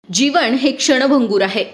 जीवन हे क्षणभंगूर आहे।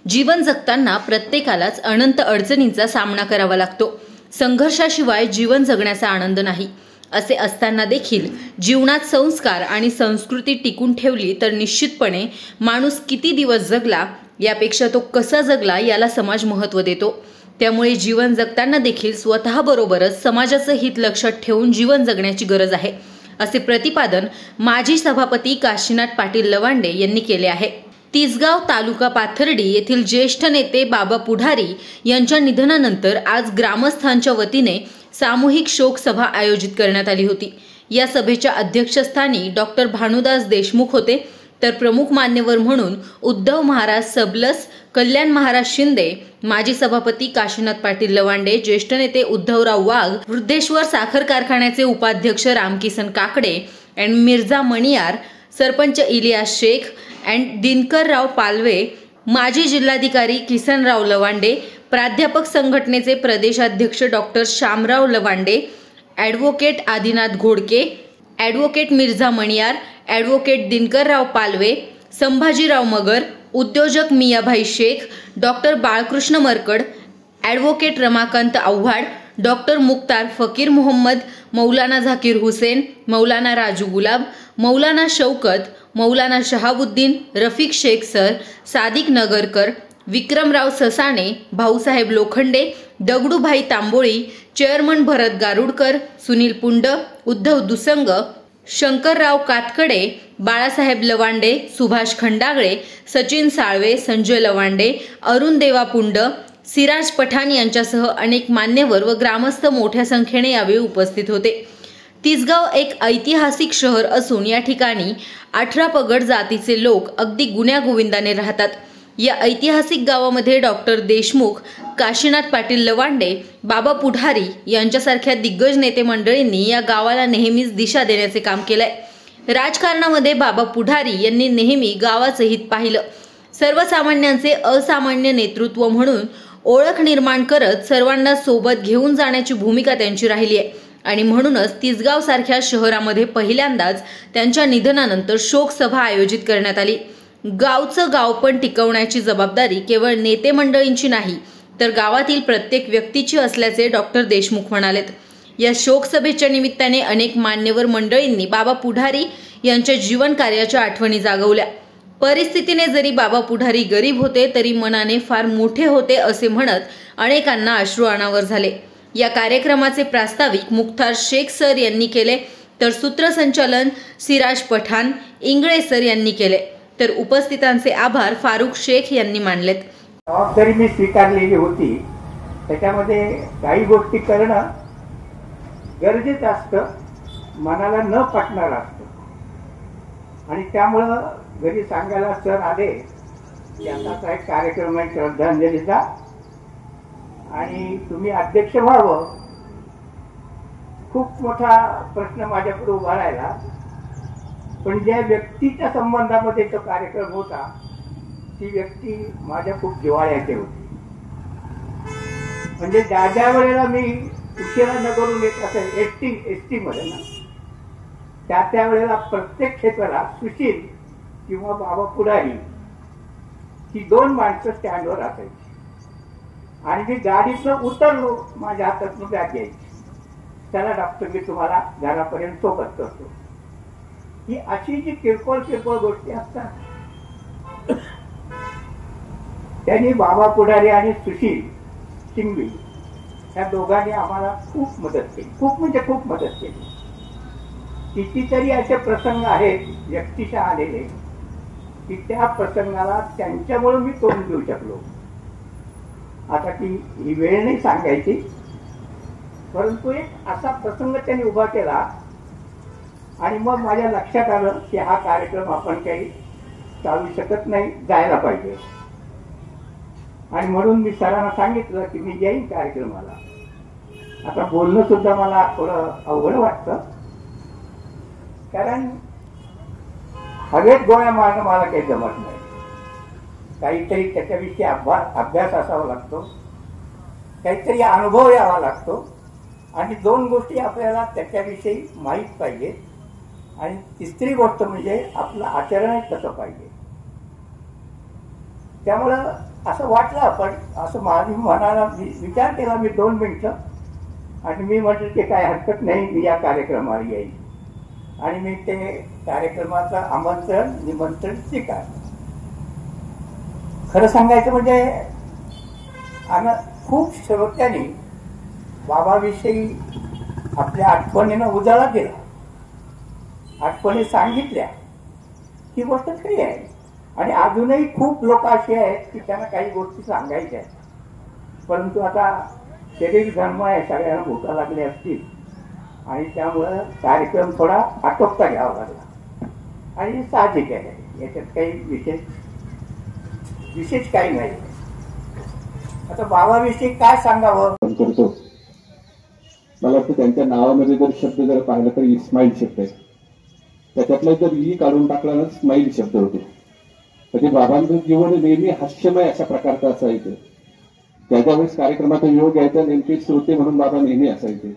जीवन जगताना प्रत्येकालाच अनंत अडचणींचा सामना करावा लागतो। संघर्षाशिवाय जीवन जगण्याचा आनंद नाही। असे असताना देखील जीवनात संस्कार आणि संस्कृती टिकून ठेवली तर निश्चितपणे माणूस किती दिवस जगला यापेक्षा तो कसा जगला याला समाज महत्त्व देतो। त्यामुळे जीवन जगताना देखील स्वतःबरोबरच समाजाचं हित लक्षात ठेवून जीवन जगण्याची गरज आहे, असे प्रतिपादन माजी सभापती काशीनाथ पाटील लवांडे यांनी केले आहे। तिसगाव तालुका पाथर्डी येथील ज्येष्ठ नेते बाबा पुढारी यांच्या निधनानंतर आज ग्रामस्थांच्या वतीने सामूहिक शोक सभा आयोजित करण्यात आली होती। या सभेच्या अध्यक्षस्थानी डॉक्टर भानुदास देशमुख होते, तर प्रमुख मान्यवर म्हणून उद्धव महाराज सबलस, कल्याण महाराज शिंदे, माजी सभापती काशीनाथ पाटील लवांडे, ज्येष्ठ नेते उद्धवराव वाघ, वृद्धेश्वर साखर कारखान्याचे उपाध्यक्ष रामकिसन काकडे अँड मिर्झा मणियार, सरपंच इलियास शेख अँड दिनकरराव पालवे, माजी जिल्हाधिकारी किसनराव लवांडे, प्राध्यापक संघटनेचे प्रदेशाध्यक्ष doctor Shamrao Lawande, advocate Adinath Ghodke, advocate Mirza Maniyar, advocate Dinkarrao Palve, Sambhajirao Magar, उद्योजक Miyabhai Shaikh, doctor Balkrishna Markad, advocate Ramakant Awhad, doctor Mukhtar Fakir Mohammed, मौलाना झाकीर हुसेन, मौलाना राजू गुलाब, मौलाना शौकत, मौलाना शहाबुद्दीन, रफिक शेख सर, सादिक नगरकर, विक्रमराव ससाणे, भाऊसाहेब लोखंडे, दगडूभाई तांबोळी, चेअरमन भरत गारुडकर, सुनील पुंड, उद्धव दुसंग, शंकरराव कातकडे, बाळासाहेब लवांडे, सुभाष खंडागळे, सचिन साळवे, संजय लवांडे, अरुण देवा पुंड, सिराज पठाण यांच्यासह अनेक मान्यवर व ग्रामस्थ मोठ्या संख्येने यावेळी उपस्थित होते। तिसगाव एक ऐतिहासिक शहर असून या ठिकाणी 18 पगड जातीचे लोक अगदी गुण्यागोविंदाने राहतात। या ऐतिहासिक गावामध्ये डॉक्टर देशमुख, काशीनाथ पाटील लवांडे, बाबा पुढारी यांच्यासारख्या दिग्गज नेते मंडळींनी या गावाला नेहमीच दिशा देण्याचे काम केलंय। राजकारणामध्ये बाबा पुढारी यांनी नेहमी गावाचं हित पाहिलं। सर्वसामान्यांचे असामान्य नेतृत्व म्हणून ओळख निर्माण करत सर्वांना सोबत घेऊन जाण्याची भूमिका त्यांची राहिली आहे आणि म्हणूनच तिसगाव सारख्या शहरामध्ये पहिल्यांदाच त्यांच्या निधनानंतर शोक सभा आयोजित करण्यात आली। गावचं गावपण टिकवण्याची जबाबदारी केवळ नेते मंडळींची नाही तर गावातील प्रत्येक व्यक्तीची असल्याचे डॉक्टर देशमुख म्हणालेत। या शोक सभेच्या निमित्ताने अनेक मान्यवर मंडळींनी बाबा पुढारी यांच्या जीवन कार्याच्या आठवणी जागवल्या। परिस्थितीने जरी बाबा पुढारी गरीब होते तरी मनाने फार मोठे होते असे म्हणत अनेकांना अश्रू अनावर झाले। या कार्यक्रमाचे प्रास्ताविक मुख्तार शेख सर यांनी केले, तर सूत्रसंचालन सिराज पठाण इंगळे सर यांनी केले, तर उपस्थितांचे आभार फारुख शेख यांनी मानलेत। जबाबदारी मी स्वीकारलेली होती, त्याच्यामध्ये काही गोष्टी करणं गरजेचं असतं, मनाला न पटणार असतं आणि त्यामुळं घरी सांगायला सर आले की असाच एक कार्यक्रम आहे श्रद्धांजलीचा आणि तुम्ही अध्यक्ष व्हावं। खूप मोठा प्रश्न माझ्यापुढे उभा राहिला, पण ज्या व्यक्तीच्या संबंधामध्ये तो कार्यक्रम होता ती व्यक्ती माझ्या खूप जिव्हाळ्याची होती। म्हणजे ज्या वेळेला मी उशिरा न करून येत असेल एसटी मध्ये ना, त्या वेळेला प्रत्येक क्षेत्राला सुशील किंवा बाबा पुढारी ही 2 माणसं स्टँडवर असायची आणि मी गाडीतनं उतरलो माझ्या हातातून बॅग घ्यायची, त्याला डॉक्टर मी तुम्हाला घरापर्यंत सोबत करतो। ही अशी जी किरकोळ गोष्टी असतात, त्यांनी बाबा पुढारी आणि सुशील शिंगवी या दोघांनी आम्हाला खूप मदत केली, खूप म्हणजे खूप मदत केली। कितीतरी असे प्रसंग आहेत व्यक्तिशः आलेले की त्या प्रसंगाला त्यांच्यामुळे मी तोंड देऊ शकलो। आता ही वेळ नाही सांगायची, परंतु एक असा प्रसंग त्यांनी उभा केला आणि मग माझ्या लक्षात आलं की हा कार्यक्रम आपण काही चालू शकत नाही, जायला पाहिजे आणि म्हणून मी सरांना सांगितलं की मी येईन कार्यक्रमाला। आता बोलणं सुद्धा मला थोडं अवघड वाटतं, कारण हवेत गोळ्या मारणं मला काही जमत नाही, काहीतरी त्याच्याविषयी अभ्यास असावा लागतो, काहीतरी अनुभव यावा लागतो आणि 2 गोष्टी आपल्याला त्याच्याविषयी माहीत पाहिजे आणि तिसरी गोष्ट म्हणजे आपलं आचरण कसं पाहिजे। त्यामुळं असं वाटलं, आपण असं माझी मनाला विचार केला मी 2 मिनिटं, आणि मी म्हटलं की काय हरकत नाही, मी या कार्यक्रमाला येईल. आणि मी ते कार्यक्रमाचं निमंत्रण स्वीकारलं. खरं सांगायचं म्हणजे आम्ही खूप श्रोत्यांनी बाबाविषयी आपल्या आठवणीनं उजाळा दिला, आठवणी सांगितल्या. ही गोष्ट खरी आहे. आणि अजूनही खूप लोक असे आहेत की त्यांना काही गोष्टी सांगायच्या आहेत, परंतु आता शरीर धर्म आहे, सगळ्यांना भूका लागले असतील, आणि त्यामुळं कार्यक्रम थोडा आटोपता घ्यावा लागला. आणि साहजिक आहे, याच्यात काही विशेष काही नाही. आता बाबाविषयी काय सांगावं करतो. मला वाटतं त्यांच्या नावामध्ये जर शब्द जर पाहिलं तर इस्माईल शब्द आहे, त्याच्यातला जर ई काढून टाकला ना स्माईल शब्द होतो. म्हणजे बाबांचं जीवन नेहमी हास्यमय अशा प्रकारचं असायचं. त्याच्या वेळेस कार्यक्रमाचा योग यायचा, नेमके श्रोते म्हणून बाबा नेहमी असायचे.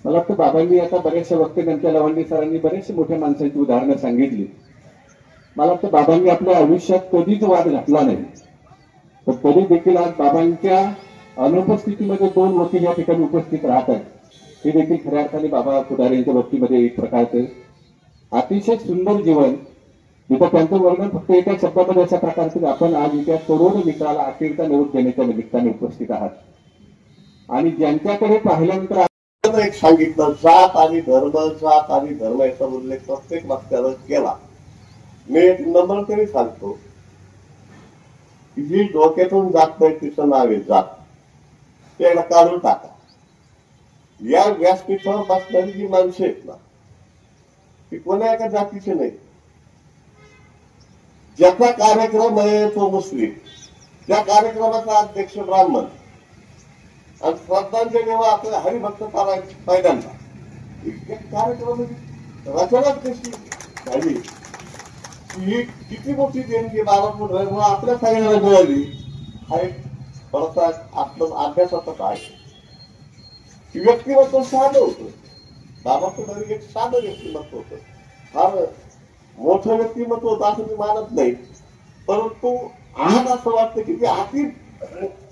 मला वाटतं बाबांनी आता बऱ्याचशा वक्ते त्यांच्या लवंडे सरांनी बरेचशे मोठ्या माणसांची उदाहरणं सांगितली. मला वाटतं बाबांनी आपल्या आयुष्यात कधीच वाद घातला नाही, तर तरी देखील आज बाबांच्या अनुपस्थितीमध्ये 2 वकील या ठिकाणी उपस्थित राहतात. हे देखील खऱ्या अर्थाने बाबा पुढारी यांच्या बाबतीमध्ये एक प्रकारचं अतिशय सुंदर जीवन, जिथं त्यांचं वर्णन फक्त एका शब्दामध्ये अशा प्रकारचं आपण आज इथे करोड मित्राला अखेरचा निरोप देण्याच्या निमित्ताने उपस्थित आहात. आणि ज्यांच्याकडे पाहिल्यानंतर एक सांगितलं, जात आणि धर्म याचा उल्लेख प्रत्येक वक्त्यानं केला. मी एक नंबर तरी सांगतो की जी डोक्यातून जात नाही तिचं नाव आहे जात, ते एकदा काढून टाका. या व्यासपीठावर बसणारी जी माणसं आहेत ना, ती कोणा एका जातीचे नाही. ज्याचा कार्यक्रम आहे तो मुस्लिम, त्या कार्यक्रमाचा अध्यक्ष ब्राह्मण, आणि श्रद्धांजली आपल्या हरिभक्त पहिल्यांदा कार्यक्रमाची रचनाच कशी झाली, ही किती मोठी देणगी बाबापूर आपल्या सगळ्यांना मिळाली. हा एक थोडासा अभ्यासाचा काय. व्यक्तिमत्व साधं होतं. बाबापूर एक साधं व्यक्तिमत्व होतं. फार मोठं व्यक्तिमत्व होतं असं मी मानत नाही, परंतु आज असं वाटतं की ते अति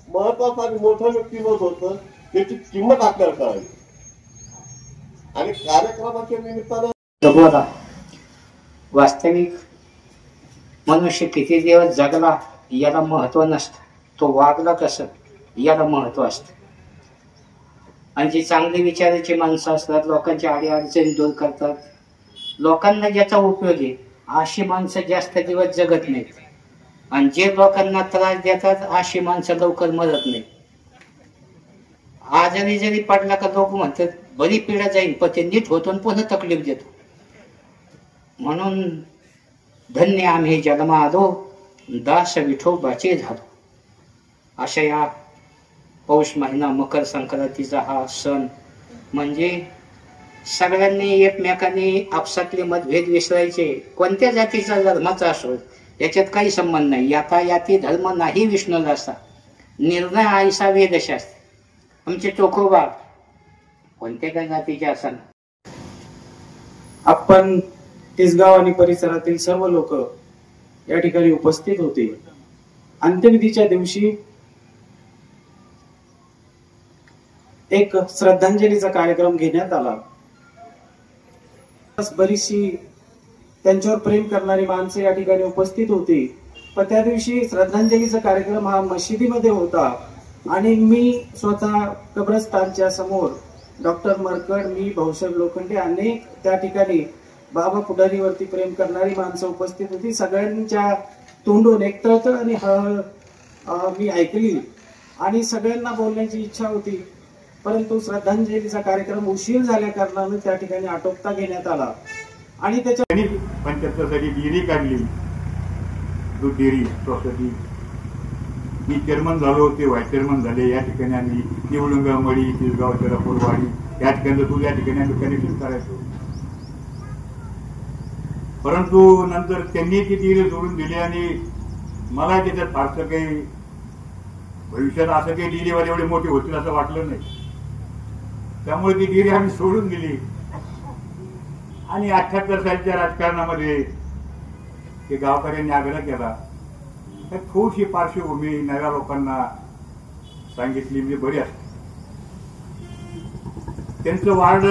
महत्वाचं आणि मोठं व्यक्तिमत्व होतं, त्याची किंमत आपल्याला कळाली. आणि कार्यक्रमाच्या निमित्तानं वास्तविक मनुष्य किती दिवस जगला याला महत्व नसतं, तो वागला कसं याला महत्व असतं. आणि जी चांगली विचाराची माणसं असतात, लोकांच्या अडीअडचणी दूर करतात, लोकांना ज्याचा उपयोग आहे, अशी माणसं जास्त दिवस जगत नाहीत. आणि जे लोकांना त्रास देतात अशी माणसं लवकर मरत नाही. आजारी जरी पडला का लोक म्हणतात बरी पिढा जाईल, पण ते नीट होतो आणि पुन्हा तकलीफ देतो. म्हणून धन्य आम्ही जन्मा आलो, दास विठोबाचे झालो. अशा या पौष महिना मकर संक्रांतीचा हा सण म्हणजे सगळ्यांनी एकमेकांनी आपसातले मतभेद विसरायचे. कोणत्या जातीचा धर्माचा असो याच्यात काही संबंध नाही. याता याती धर्म नाही विष्णूला असा, निर्णय आयसा वेदशास्त्र. आमचे चोखोबा कोणत्या काही जातीचे असाल. आपण तिसगाव आणि परिसरातील सर्व लोक या ठिकाणी उपस्थित होते. अंत्यविधीच्या दिवशी एक श्रद्धांजलीचा कार्यक्रम घेण्यात आला. बरीचशी त्यांच्यावर प्रेम करणारी माणसं या ठिकाणी उपस्थित होती. पण त्या दिवशी श्रद्धांजलीचा कार्यक्रम हा मशिदीमध्ये होता आणि मी स्वतः कब्रस्तानच्या समोर डॉक्टर मरकड, मी भाऊसाहेब लोखंडे, अनेक त्या ठिकाणी बाबा पुढारीवरती प्रेम करणारी माणसं उपस्थित होती. सगळ्यांच्या तोंडून एक तळतळ आणि हळहळ मी ऐकली आणि सगळ्यांना बोलण्याची इच्छा होती. परंतु श्रद्धांजलीचा कार्यक्रम उशीर झाल्या कारणाने त्या ठिकाणी आटोपता घेण्यात आला आणि त्याच्या 75 साली डेअरी काढली, दूध डेअरी सोसायटी. मी चेअरमन झालो, ते व्हाईस चेअरमन झाले. या ठिकाणी आम्ही निवडुंगा, मळी, तिसगाव, चरापूरवाडी या ठिकाणी दूध या ठिकाणी आम्ही कनेक्शन करायचो. परंतु नंतर त्यांनी ती डेअरी सोडून दिली आणि मला त्याच्यात फारसं काही भविष्यात असं काही डेअरीवाले एवढे मोठे होतील असं वाटलं नाही. त्यामुळे ती डेअरी आम्ही सोडून दिली आणि 78 सालच्या राजकारणामध्ये ते गावकऱ्यांनी आग्रह केला थोडीशी पार्श्वभूमी नव्या लोकांना सांगितली म्हणजे बरी असते. त्यांचं वार्ड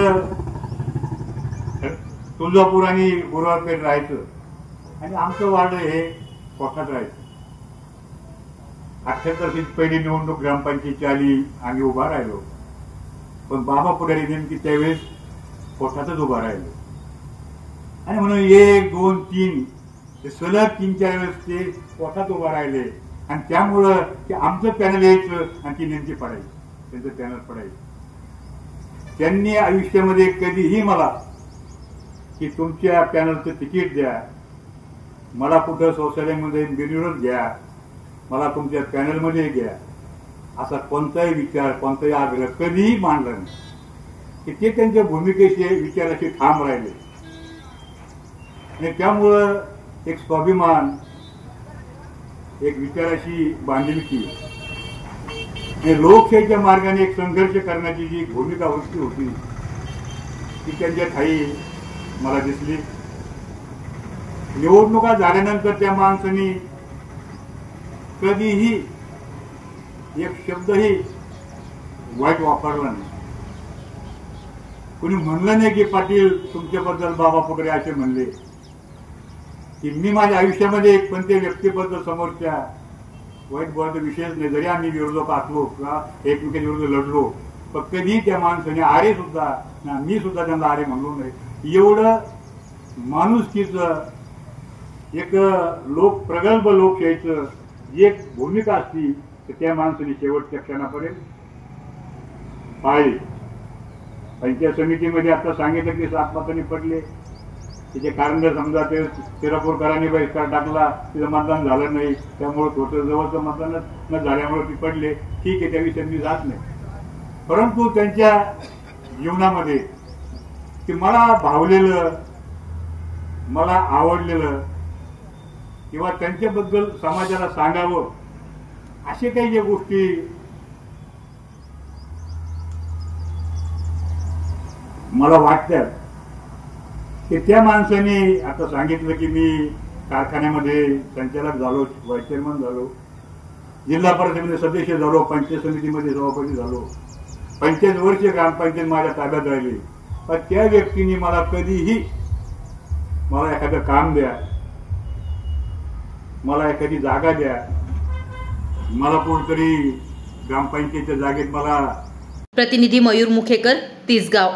तुळजापूर आणि गुरुवारपेठ राहायचं आणि आमचं वार्ड हे कोठात राहायचं. 78 पहिली निवडणूक ग्रामपंचायतची आली, आम्ही उभा राहिलो, पण बाबा पुढारी नेमकी त्यावेळेस कोठातच उभा राहिलो आणि म्हणून 1, 2, 3 सलग 3-4 वेळेस ते कोठात उभा राहिले आणि त्यामुळं ते आमचं पॅनल यायचं आणि ती नेमकी पडायची, त्यांचं पॅनल पडायचं. त्यांनी आयुष्यामध्ये कधीही मला की तुमच्या पॅनलचं तिकीट द्या, मला कुठं शौचालयामध्ये बिनविरोध घ्या, मला तुमच्या पॅनलमध्ये घ्या, असा कोणताही विचार, कोणताही आग्रह कधीही मांडला नाही. की ते त्यांच्या भूमिकेचे विचाराशी ठाम राहिले आणि त्यामुळं एक स्वाभिमान, एक विचाराशी बांधिलकी आणि लोकशाहीच्या मार्गाने एक संघर्ष करण्याची जी भूमिका होती ती त्यांच्या ठाई मला दिसली. निवडणुका झाल्यानंतर त्या माणसांनी कधीही एक शब्दही वाईट वापरला नाही. कुणी म्हणलं नाही की पाटील तुमच्याबद्दल बाबा पुढे असे म्हणले. की मी माझ्या आयुष्यामध्ये कोणत्या व्यक्तीबद्दल समोरच्या वाईट बोलायचा विषयच नाही. जरी आम्ही विरोधक असलो किंवा एकमेकांच्या विरुद्ध लढलो, पण कधी त्या माणसाने आरे सुद्धा, मी सुद्धा त्यांना आरे म्हणलो नाही. एवढं माणुसकीचं एक प्रगल्भ लोकशाहीचं एक भूमिका असती तर त्या माणसाने शेवटच्या क्षणापर्यंत पाळली. पंचायत समितीमध्ये आता सांगितलं की 7 मतांनी पडले. त्याचे कारण जर समजा ते शिरापूरकरांनी बहिष्कार टाकला, तिथं मतदान झालं नाही, त्यामुळे थोडं जवळचं मतदानच न झाल्यामुळे ती पडले. ठीक आहे, त्याविषयी मी जात नाही. परंतु त्यांच्या जीवनामध्ये की मला भावलेलं, मला आवडलेलं किंवा त्यांच्याबद्दल समाजाला सांगावं असे काही ज्या गोष्टी मला वाटतात की त्या माणसाने आता सांगितलं की मी कारखान्यामध्ये संचालक झालो, व्हाईस चेअरमन झालो, जिल्हा परिषदेमध्ये सदस्य झालो, पंचायत समितीमध्ये सभापती झालो, 25 वर्ष ग्रामपंचायत माझ्या ताब्यात राहिली. पण त्या व्यक्तीने मला कधीही मला एखादं काम द्या, मला एखादी जागा द्या, मला कोणतरी ग्रामपंचायतीच्या जागेत मला. प्रतिनिधी मयूर मुखेकर, तिसगाव.